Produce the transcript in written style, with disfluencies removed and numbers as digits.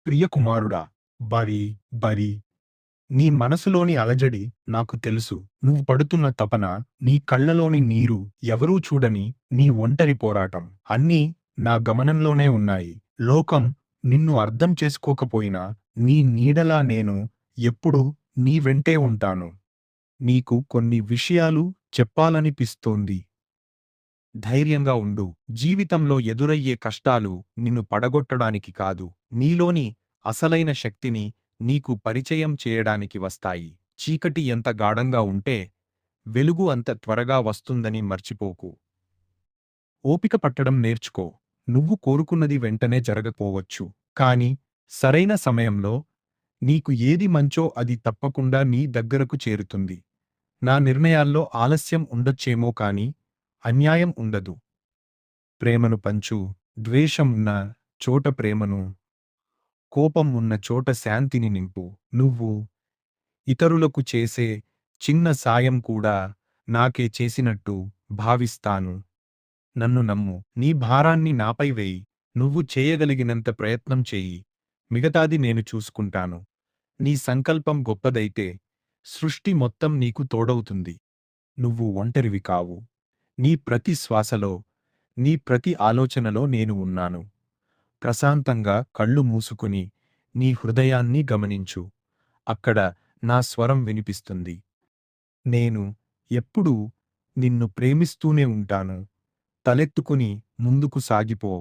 ప్రియకుమారుడా, bury bury నీ మనసులోని అలజడి నాకు తెలుసు. నువ్వు పడుతున్న తపన, నీ కళ్ళలోని నీరు, ఎవరూ చూడని నీ ఒంటరి పోరాటం అన్నీ నా గమనంలోనే ఉన్నాయి. లోకం నిన్ను అర్థం చేసుకోకపోయినా నీ నీడలా నేను ఎప్పుడూ నీ వెంటే ఉంటాను. నీకు కొన్ని విషయాలు చెప్పాలనిపిస్తోంది. ధైర్యంగా ఉండు. జీవితంలో ఎదురయ్యే కష్టాలు నిన్ను పడగొట్టడానికి కాదు, నీలోని అసలైన శక్తిని నీకు పరిచయం చేయడానికి వస్తాయి. చీకటి ఎంత గాఢంగా ఉంటే, వెలుగు అంత త్వరగా వస్తుందని మర్చిపోకు. ఓపిక పట్టడం నేర్చుకో. నువ్వు కోరుకున్నది వెంటనే జరగకపోవచ్చు, కానీ సరైన సమయంలో నీకు ఏది మంచో అది తప్పకుండా నీ దగ్గరకు చేరుతుంది. నా నిర్ణయాల్లో ఆలస్యం ఉండొచ్చేమో కానీ అన్యాయం ఉండదు. ప్రేమను పంచు. ద్వేషం ఉన్న చోట ప్రేమను, కోపం ఉన్న చోట శాంతిని నింపు. నువ్వు ఇతరులకు చేసే చిన్న సాయం కూడా నాకే చేసినట్టు భావిస్తాను. నన్ను నమ్ము. నీ భారాన్ని నాపై వేయి. నువ్వు చేయగలిగినంత ప్రయత్నం చెయ్యి. మిగతాది నేను చూసుకుంటాను. నీ సంకల్పం గొప్పదైతే సృష్టి మొత్తం నీకు తోడవుతుంది. నువ్వు ఒంటరివి కావు. నీ ప్రతి శ్వాసలో, నీ ప్రతి ఆలోచనలో నేను ఉన్నాను. ప్రశాంతంగా కళ్ళు మూసుకుని నీ హృదయాన్ని గమనించు. అక్కడ నా స్వరం వినిపిస్తుంది. నేను ఎప్పుడూ నిన్ను ప్రేమిస్తూనే ఉంటాను. తలెత్తుకుని ముందుకు సాగిపో.